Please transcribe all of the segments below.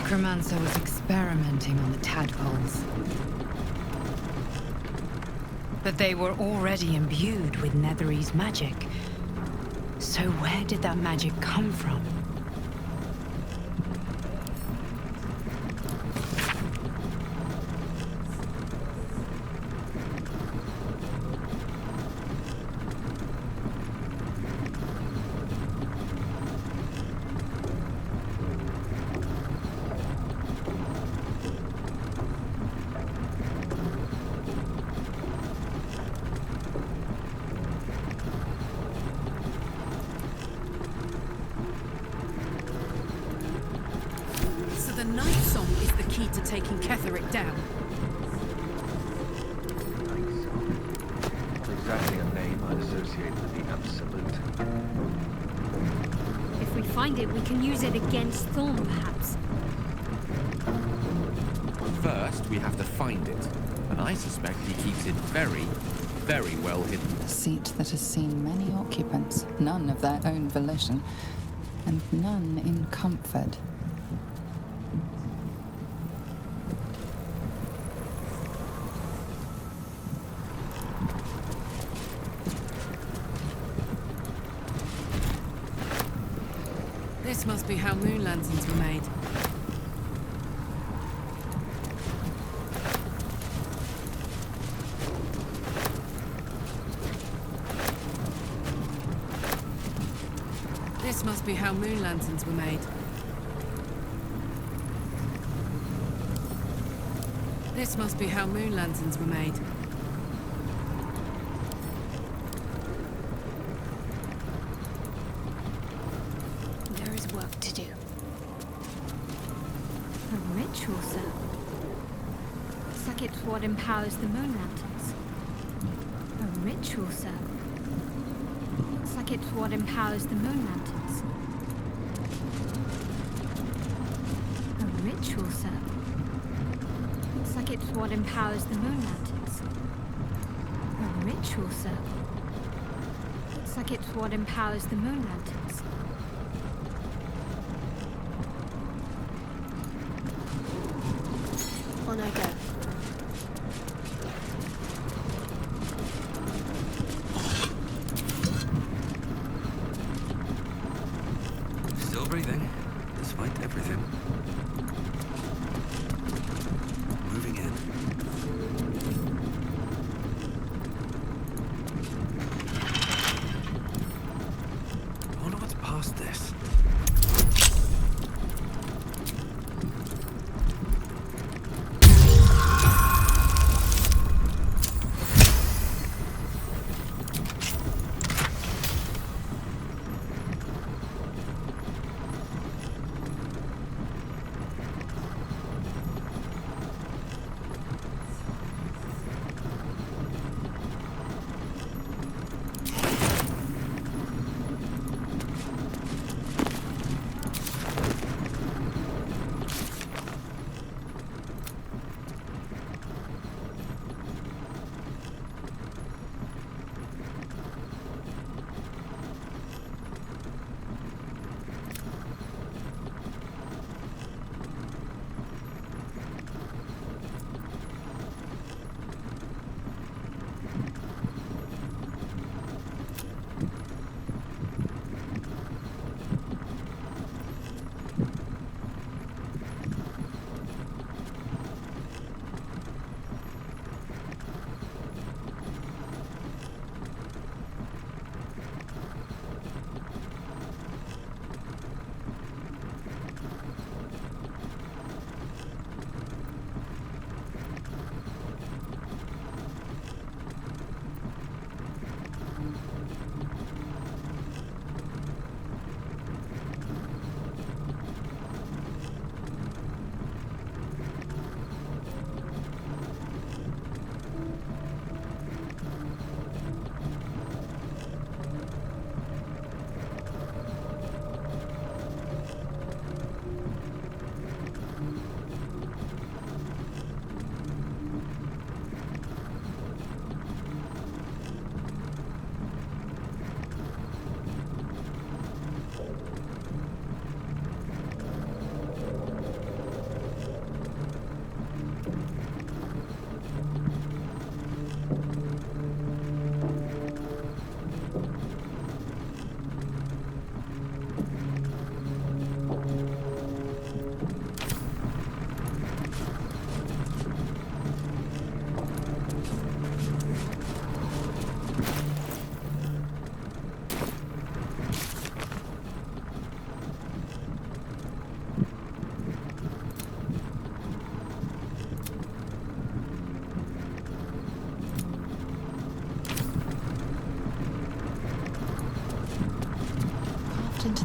necromancer was experimenting on the tadpoles. But they were already imbued with Netherese magic. So where did that magic come from? The night song is the key to taking Ketheric down. Night song. Not exactly a name I'd associate with the Absolute. If we find it, we can use it against Thorn, perhaps. First, we have to find it. And I suspect he keeps it very, very well hidden. A seat that has seen many occupants, none of their own volition, and none in comfort. This must be how moon lanterns were made. This must be how moon lanterns were made. This must be how moon lanterns were made. There is work to do. A ritual cell. Looks like it's what empowers the moon lanterns. A ritual cell. Looks like it's what empowers the moon lanterns. A ritual cell. Looks like it's what empowers the moon lanterns. A ritual cell. Looks like it's what empowers the moon lanterns. On I go. Still breathing, despite everything. Moving in. I wonder what's past this.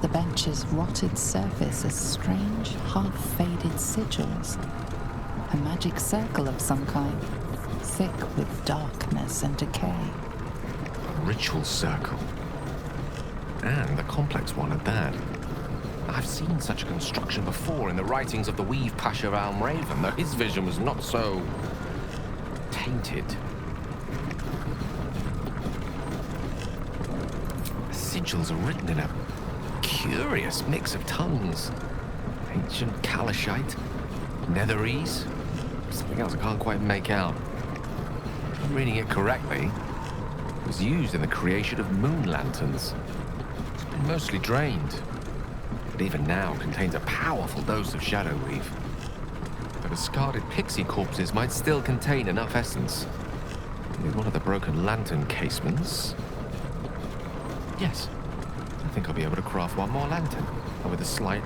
the bench's rotted surface as strange, half-faded sigils. A magic circle of some kind, thick with darkness and decay. A ritual circle. And a complex one at that. I've seen such a construction before in the writings of the Weave Pasha Al-Raven, though his vision was not so tainted. The sigils are written in a curious mix of tongues. Ancient Kalashite, Netherese, something else I can't quite make out. If I'm reading it correctly, it was used in the creation of moon lanterns. It's been mostly drained, but even now contains a powerful dose of shadow weave. The discarded pixie corpses might still contain enough essence. With one of the broken lantern casements. Yes, I think I'll be able to craft one more lantern. And with a slight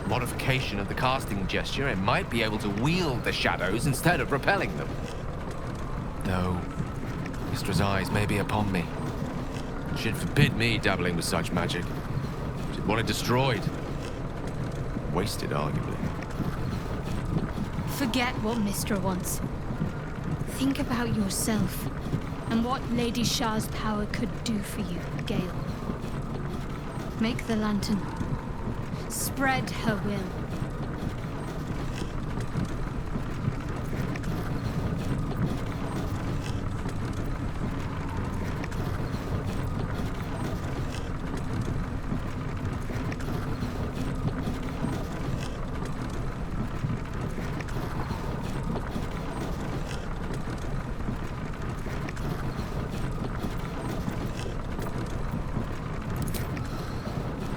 modification of the casting gesture, it might be able to wield the shadows instead of repelling them. Though, Mistra's eyes may be upon me. She'd forbid me dabbling with such magic. She'd want it destroyed. Wasted, arguably. Forget what Mistra wants. Think about yourself and what Lady Shah's power could do for you, Gale. Make the lantern. Spread her will.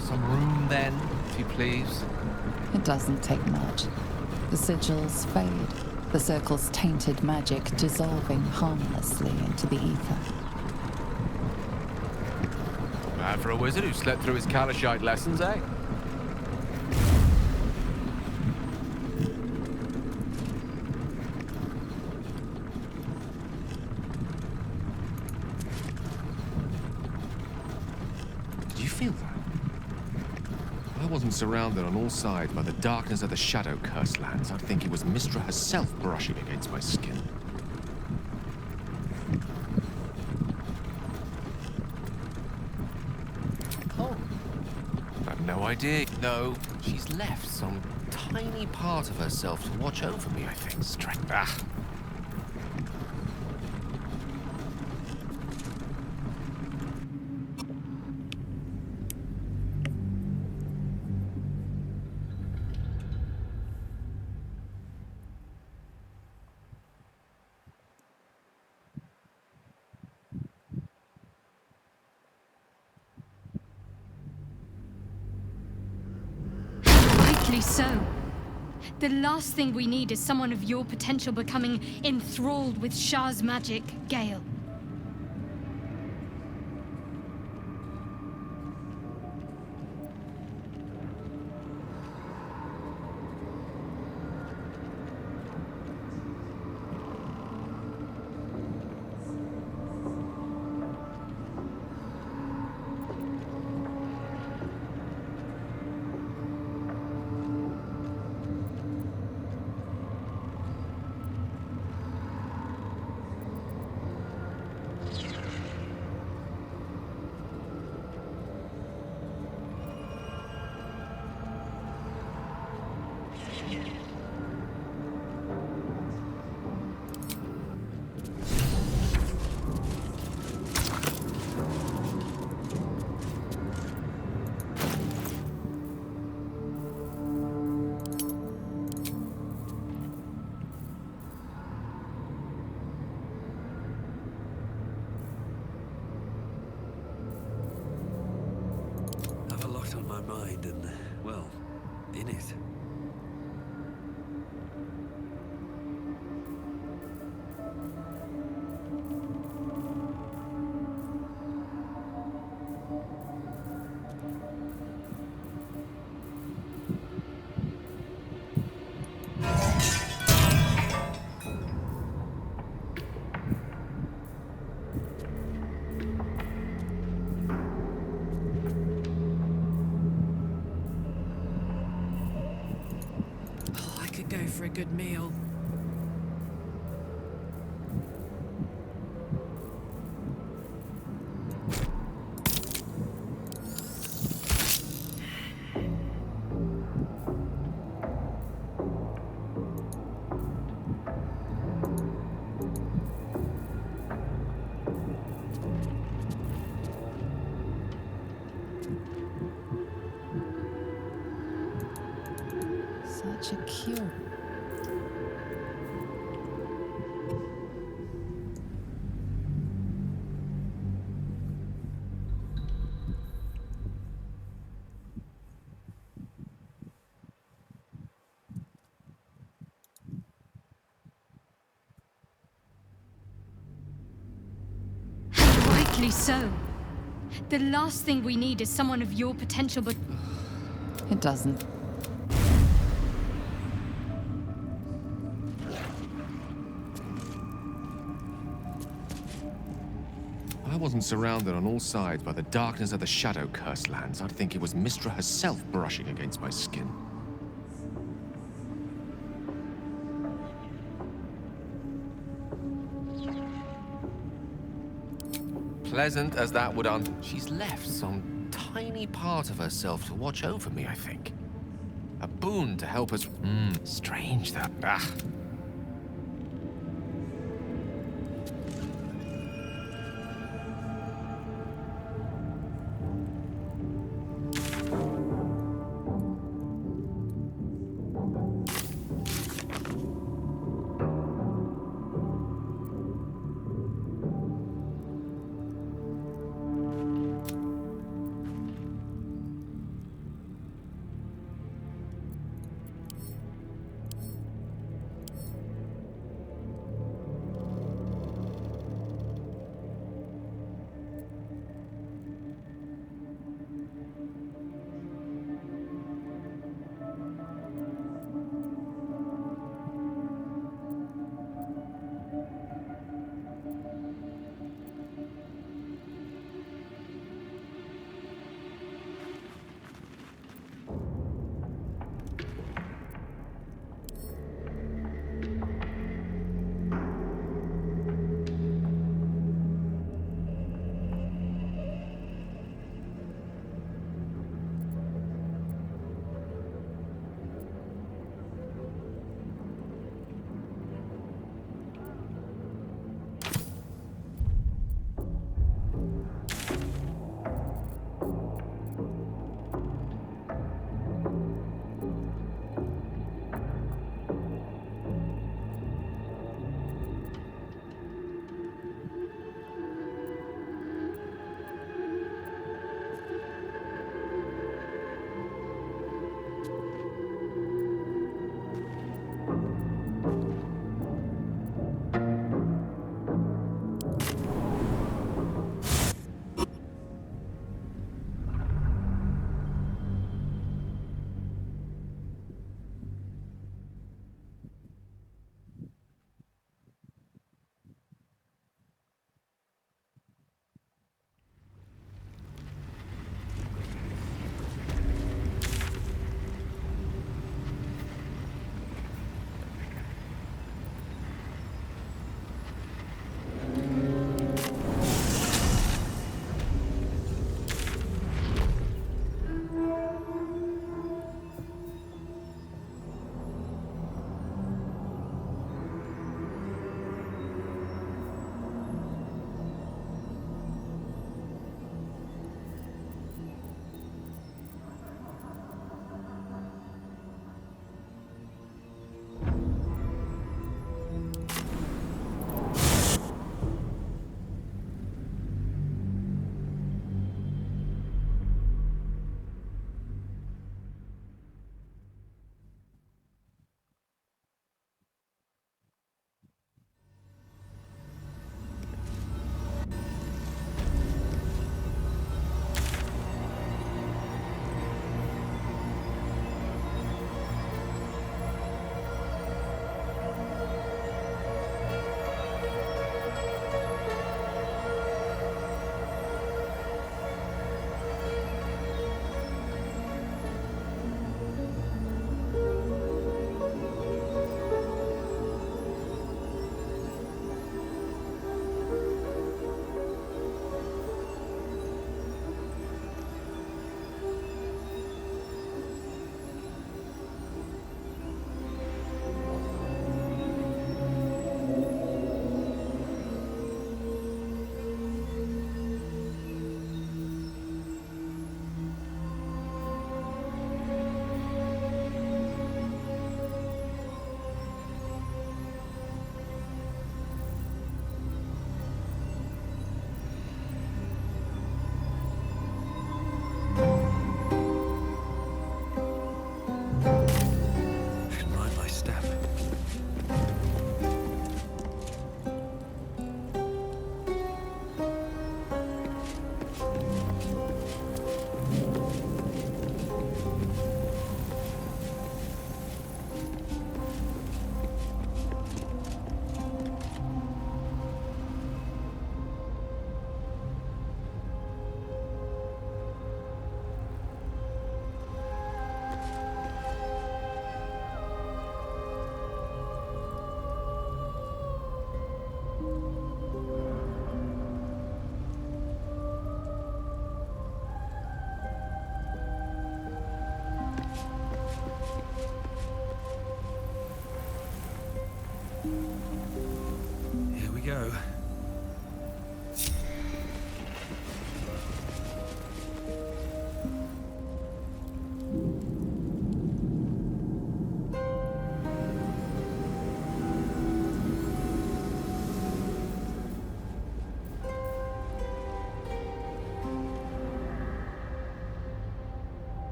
Some room then, if you please. It doesn't take much. The sigils fade, the circle's tainted magic dissolving harmlessly into the ether. Bad for a wizard who slept through his Kalashite lessons, eh? Did you feel that? If I wasn't surrounded on all sides by the darkness of the Shadow Curse lands, I'd think it was Mistra herself brushing against my skin. Oh. I have no idea. No, she's left some tiny part of herself to watch over me, I think. Ah. Rightly so. The last thing we need is someone of your potential becoming enthralled with Shah's magic, Gale. On my mind and, well, in it. a good meal. Such a cute. Rightly so. The last thing we need is someone of your potential, but It doesn't. If I wasn't surrounded on all sides by the darkness of the shadow-cursed lands, I'd think it was Mistra herself brushing against my skin. Pleasant as that would she's left some tiny part of herself to watch over me, I think. A boon to help us. Strange that. Here we go.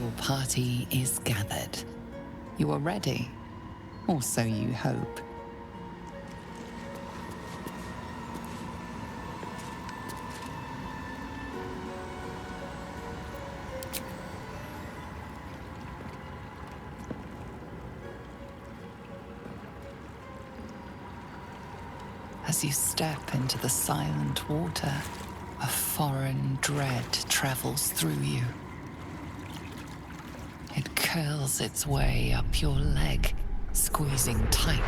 Your party is gathered. You are ready, or so you hope. As you step into the silent water, a foreign dread travels through you. It curls its way up your leg, squeezing tight.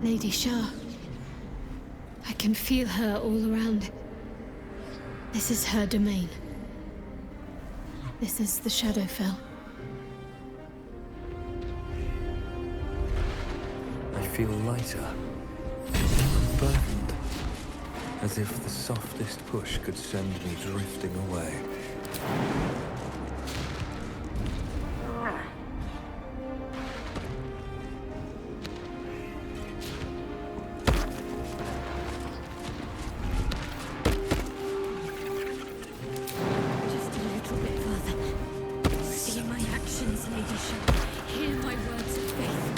Lady Shah. I can feel her all around. This is her domain. This is the Shadowfell. I feel lighter, unburdened, as if the softest push could send me drifting away. Just a little bit further. See my actions, Lady Shah. Hear my words of faith.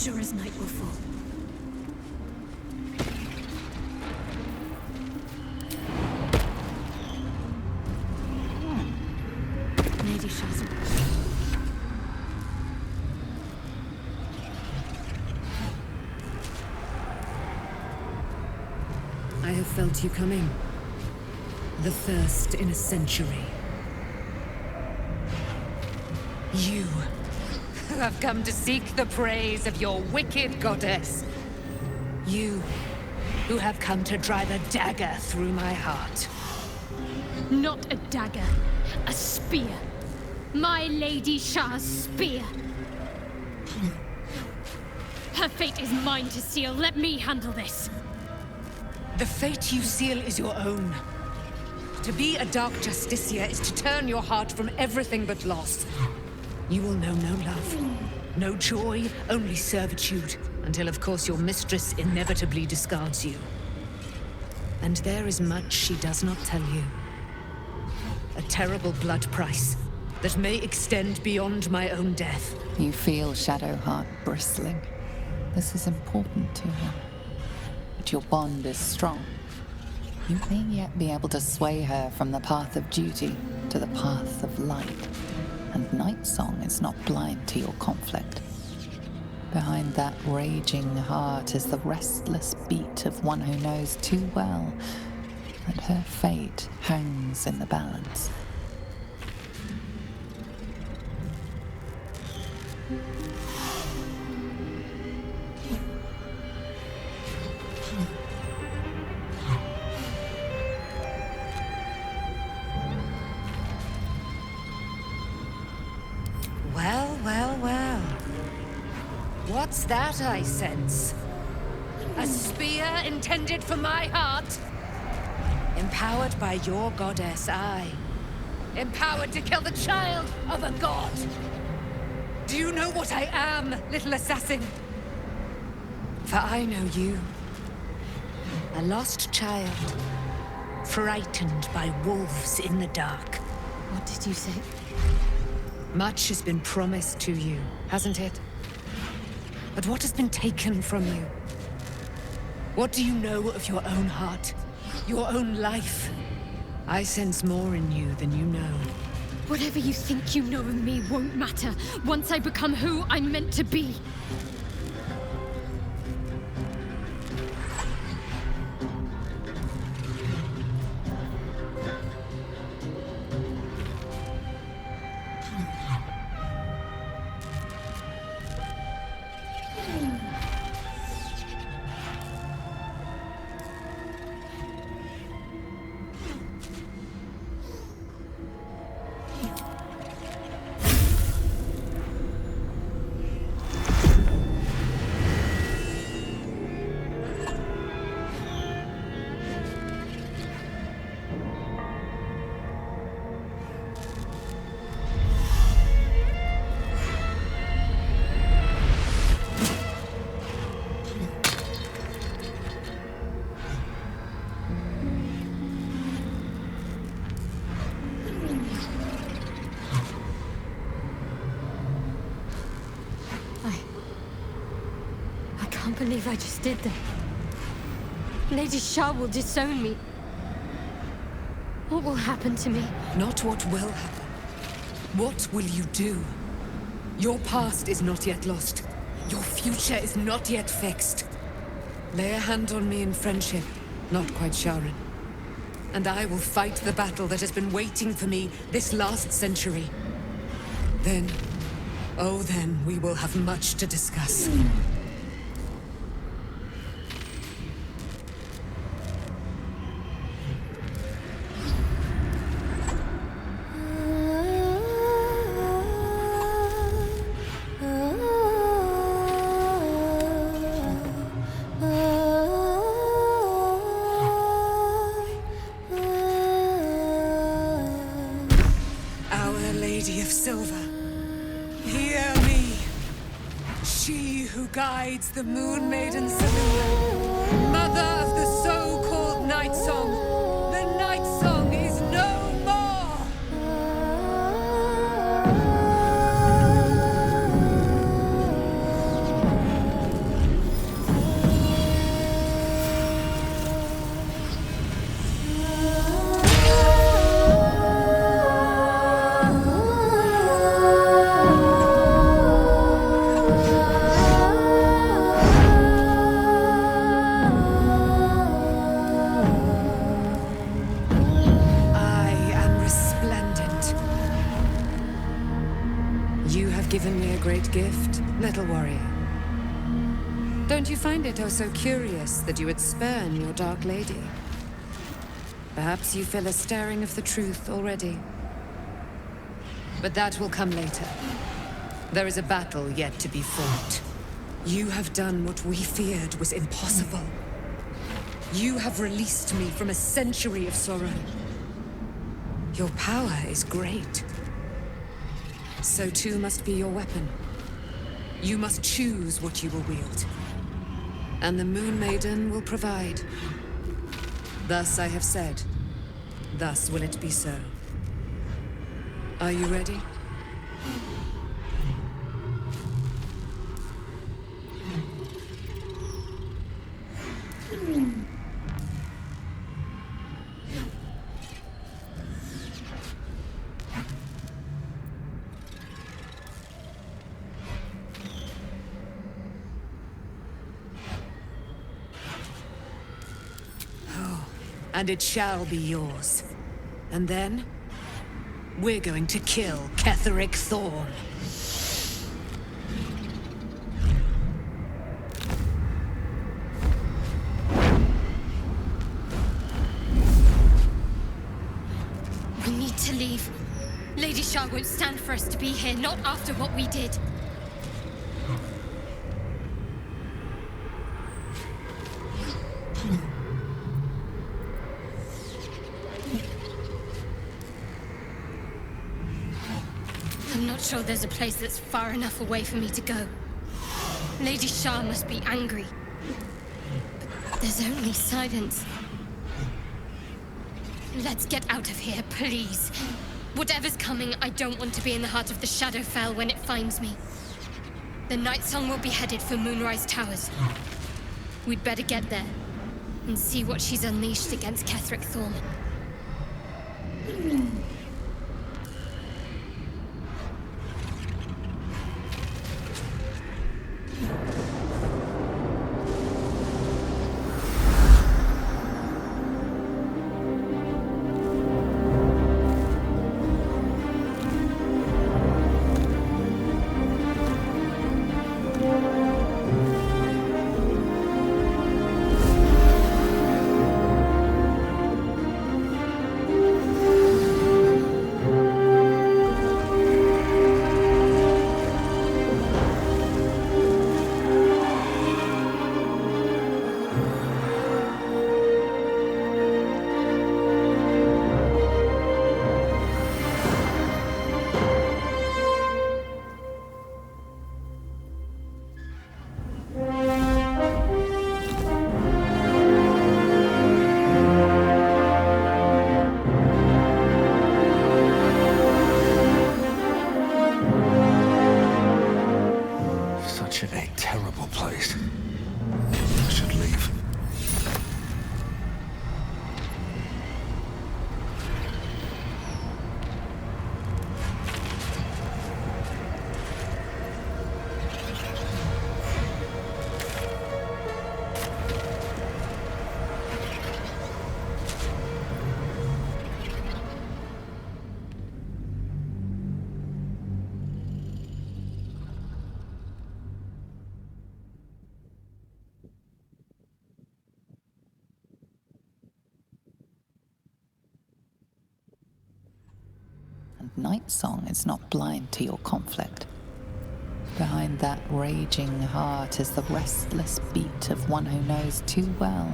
sure as night will fall. Lady Shazam. I have felt you coming. The first in a century. You, who have come to seek the praise of your wicked goddess. You, who have come to drive a dagger through my heart. Not a dagger, a spear. My Lady Shah's spear. Her fate is mine to seal. Let me handle this. The fate you seal is your own. To be a Dark Justicia is to turn your heart from everything but loss. You will know no love, no joy, only servitude, until of course your mistress inevitably discards you. And there is much she does not tell you. A terrible blood price that may extend beyond my own death. You feel Shadowheart bristling. This is important to her. But your bond is strong. You may yet be able to sway her from the path of duty to the path of light. And Nightsong is not blind to your conflict. Behind that raging heart is the restless beat of one who knows too well that her fate hangs in the balance. Well, well, well. What's that I sense? A spear intended for my heart? Empowered by your goddess, I. Empowered to kill the child of a god. Do you know what I am, little assassin? For I know you. A lost child. Frightened by wolves in the dark. What did you say? Much has been promised to you, hasn't it? But what has been taken from you? What do you know of your own heart? Your own life? I sense more in you than you know. Whatever you think you know of me won't matter once I become who I'm meant to be. I can't believe I just did that. Lady Shah will disown me. What will happen to me? Not what will happen. What will you do? Your past is not yet lost. Your future is not yet fixed. Lay a hand on me in friendship, not quite Sharon. And I will fight the battle that has been waiting for me this last century. Then, oh then, we will have much to discuss. Lady of Silver, hear me. She who guides the Moon Maiden Saloon, mother of the so-called Night Song. The Night Song is no more! You have given me a great gift, little warrior. Don't you find it oh so curious that you would spurn your Dark Lady? Perhaps you feel a stirring of the truth already. But that will come later. There is a battle yet to be fought. You have done what we feared was impossible. You have released me from a century of sorrow. Your power is great. So too must be your weapon. You must choose what you will wield. And the Moon Maiden will provide. Thus I have said. Thus will it be so. Are you ready? And it shall be yours. And then, we're going to kill Ketheric Thorn. We need to leave. Lady Shah won't stand for us to be here, not after what we did. I'm not sure there's a place that's far enough away for me to go. Lady Shah must be angry. But there's only silence. Let's get out of here, please. Whatever's coming, I don't want to be in the heart of the Shadowfell when it finds me. The Night Song will be headed for Moonrise Towers. We'd better get there and see what she's unleashed against Ketheric Thorn. Night Song is not blind to your conflict. Behind that raging heart is the restless beat of one who knows too well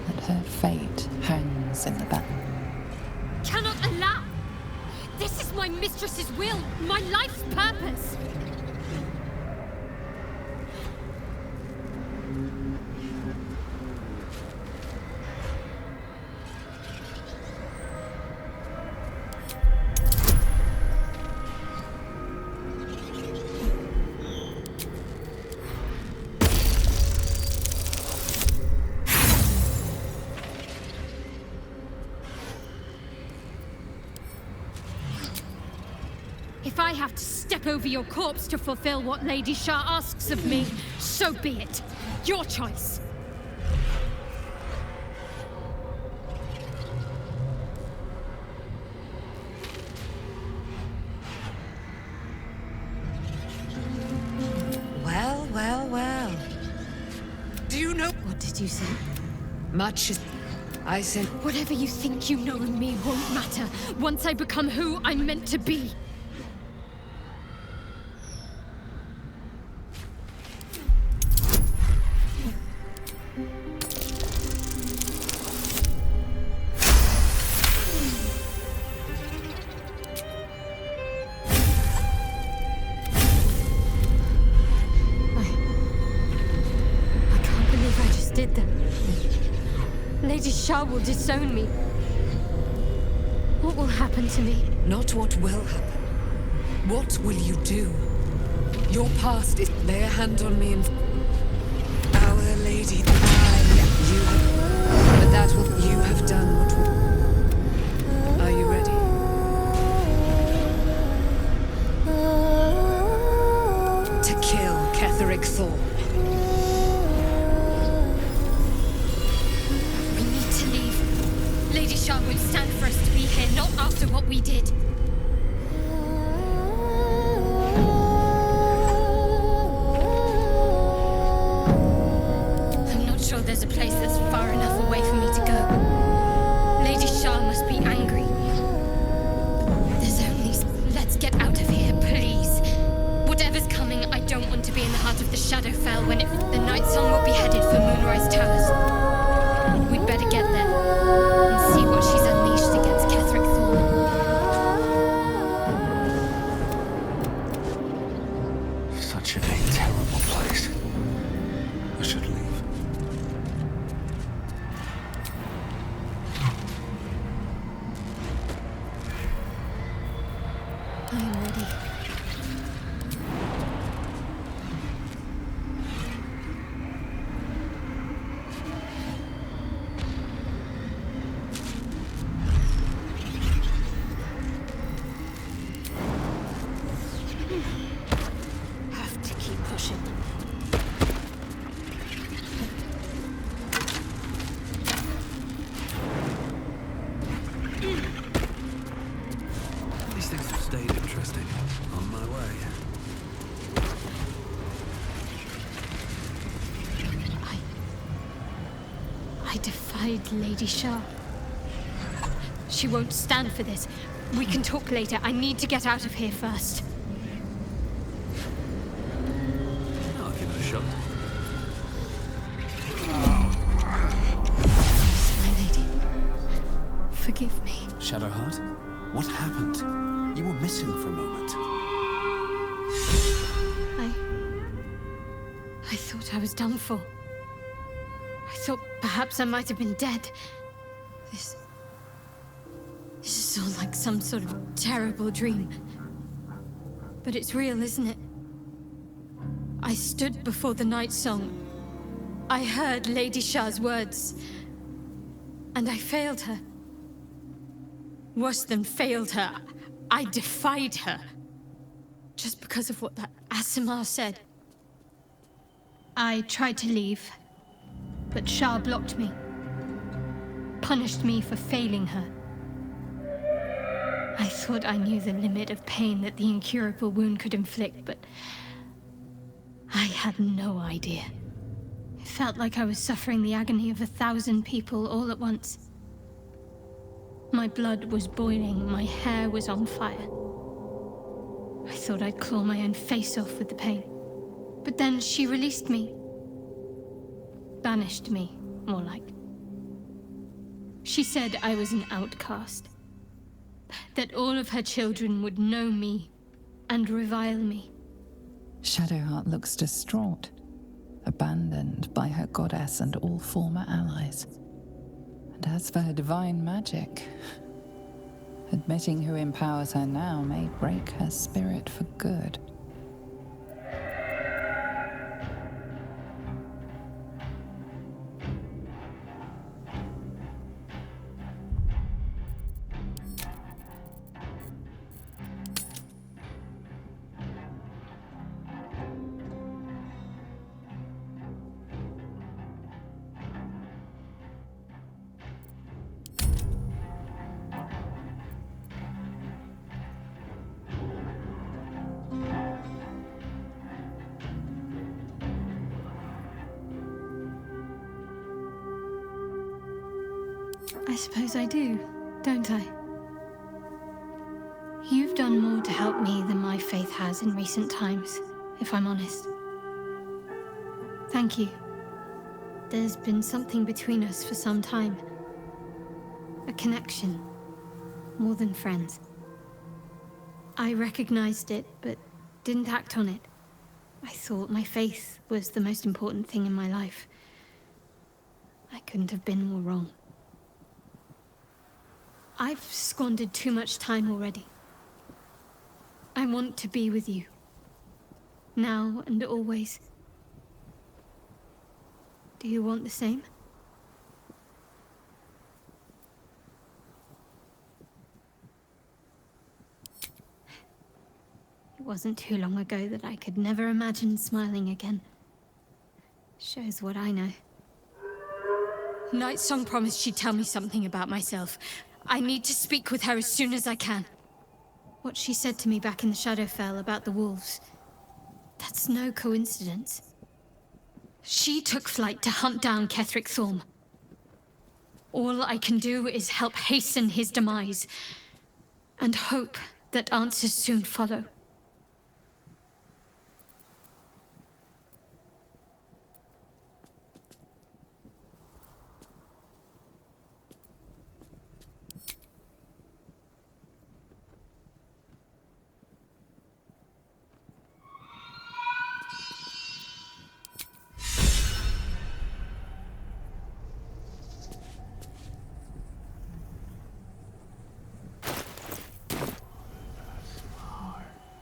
that her fate hangs in the balance. Cannot allow! This is my mistress's will, my life's purpose! If I have to step over your corpse to fulfill what Lady Shah asks of me, so be it. Your choice. did you say? Much as I said. Whatever you think you know of me won't matter once I become who I'm meant to be. Lady Shah will disown me. What will happen to me? Not what will happen. What will you do? Your past is... Lay a hand on me and... Our Lady... You have... But that will... You have done what will... Are you ready? To kill Ketheric Thorn. Lady Shah won't stand for us to be here, not after what we did. I'm not sure there's a place that's far enough away for me to go. Lady Shah must be angry. There's only... Let's get out of here, please. Whatever's coming, I don't want to be in the heart of the Shadowfell when the Night Song will be headed for Moonrise Towers. We'd better get there. And see what she's unleashed against Ketheric Thorn. Such a terrible place. I should leave. I am ready. These things have stayed interesting. On my way. I defied Lady Shah. She won't stand for this. We can talk later. I need to get out of here first. I'll give it a shot. My lady, forgive me. Shadowheart, what happened? You were missing for a moment. I thought I was done for. I thought perhaps I might have been dead. This is all like some sort of terrible dream. But it's real, isn't it? I stood before the Night Song. I heard Lady Shah's words. And I failed her. Worse than failed her, I defied her. Just because of what that Asimar said. I tried to leave, but Shah blocked me. Punished me for failing her. I thought I knew the limit of pain that the incurable wound could inflict, but I had no idea. It felt like I was suffering the agony of 1,000 people all at once. My blood was boiling, my hair was on fire. I thought I'd claw my own face off with the pain. But then she released me. Banished me, more like. She said I was an outcast. That all of her children would know me and revile me. Shadowheart looks distraught, abandoned by her goddess and all former allies. And as for her divine magic, admitting who empowers her now may break her spirit for good. I suppose I do, don't I? You've done more to help me than my faith has in recent times, if I'm honest. Thank you. There's been something between us for some time. A connection, more than friends. I recognized it, but didn't act on it. I thought my faith was the most important thing in my life. I couldn't have been more wrong. I've squandered too much time already. I want to be with you. Now and always. Do you want the same? It wasn't too long ago that I could never imagine smiling again. Shows what I know. Nightsong promised she'd tell me something about myself. I need to speak with her as soon as I can. What she said to me back in the Shadowfell about the wolves, that's no coincidence. She took flight to hunt down Ketheric Thorm. All I can do is help hasten his demise, and hope that answers soon follow.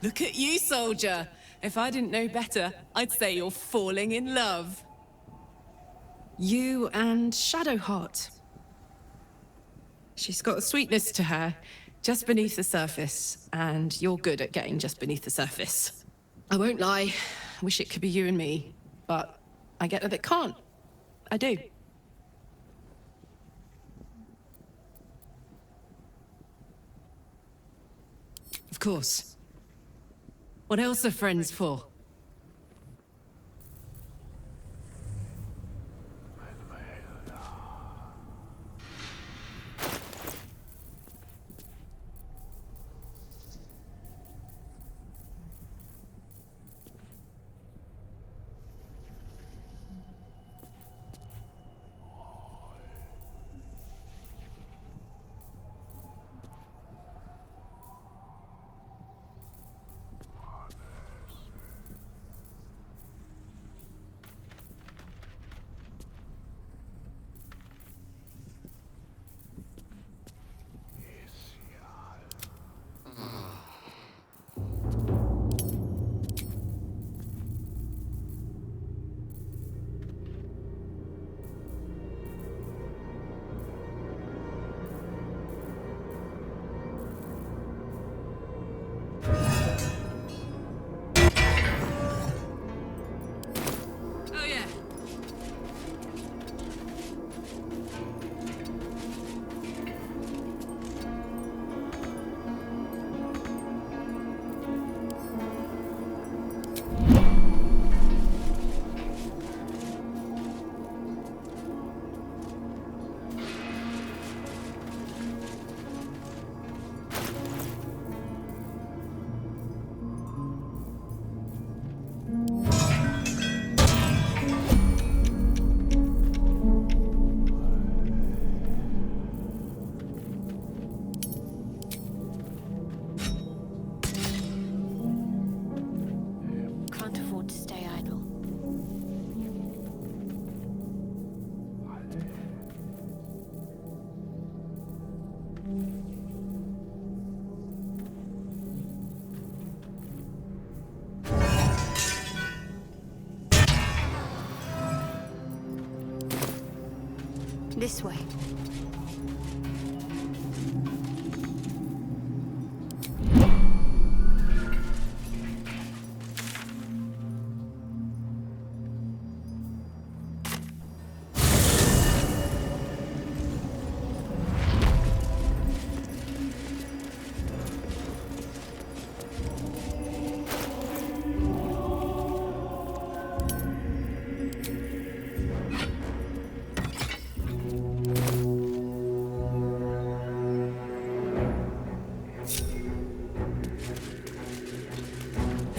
Look at you, soldier. If I didn't know better, I'd say you're falling in love. You and Shadowheart. She's got a sweetness to her, just beneath the surface, and you're good at getting just beneath the surface. I won't lie, I wish it could be you and me, but I get that it can't. I do. Of course. What else are friends for? This way.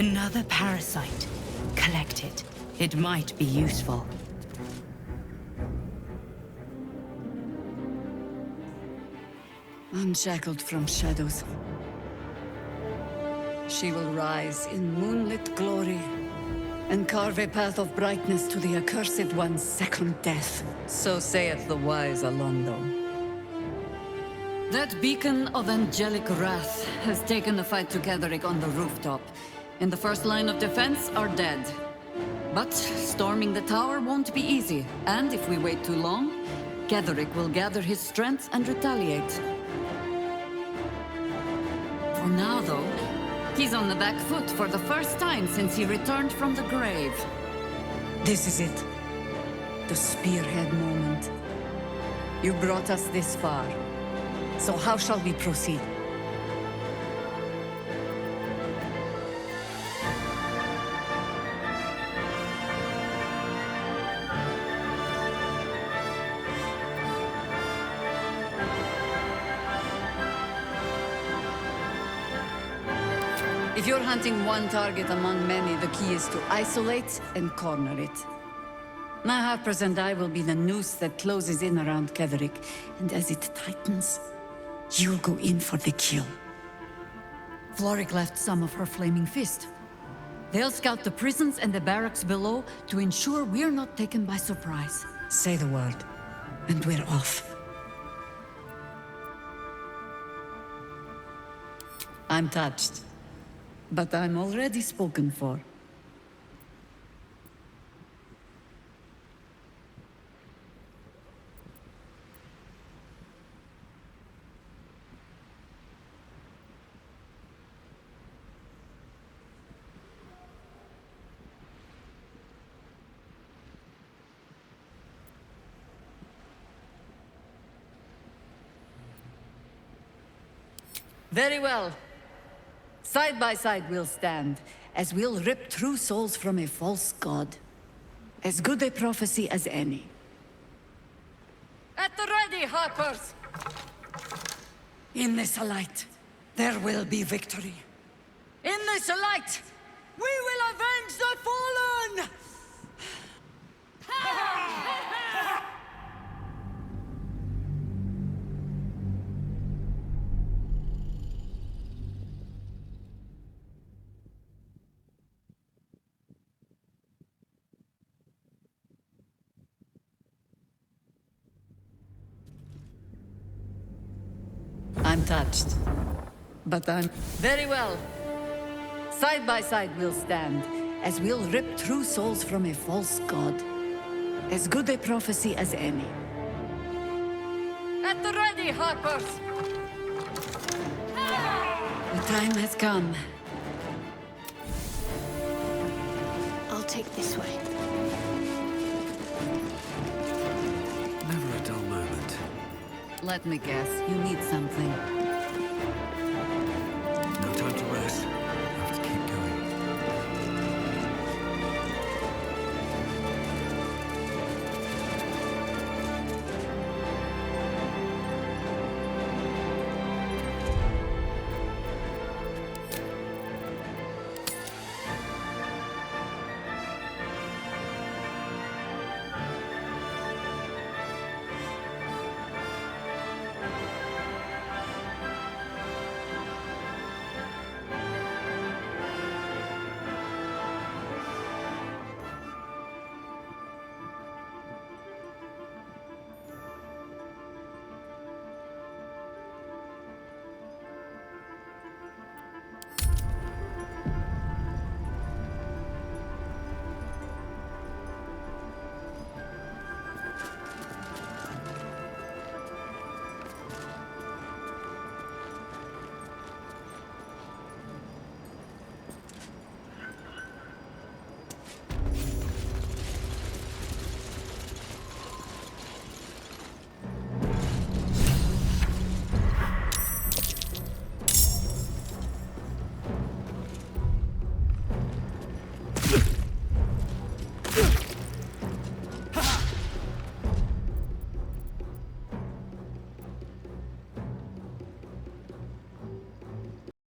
Another parasite. Collect it. It might be useful. Unshackled from shadows, she will rise in moonlit glory and carve a path of brightness to the accursed one's second death. So saith the wise Alondo. That beacon of angelic wrath has taken the fight to Ketheric on the rooftop. In the first line of defense are dead. But storming the tower won't be easy, and if we wait too long, Ketheric will gather his strength and retaliate. For now, though, he's on the back foot for the first time since he returned from the grave. This is it. The spearhead moment. You brought us this far. So how shall we proceed? If you're hunting one target among many, the key is to isolate and corner it. My Harpers and I will be the noose that closes in around Ketheric, and as it tightens, you'll go in for the kill. Floric left some of her flaming fist. They'll scout the prisons and the barracks below to ensure we're not taken by surprise. Say the word, and we're off. I'm touched. But I'm already spoken for. Very well. Side by side we'll stand, as we'll rip true souls from a false god. As good a prophecy as any. At the ready, Harpers! In this light, there will be victory. In this light, we will avenge the fallen! I'm touched. But I'm... Very well. Side by side we'll stand, as we'll rip true souls from a false god. As good a prophecy as any. At the ready, Harpers! The time has come. I'll take this way. Never a dull moment. Let me guess, you need something.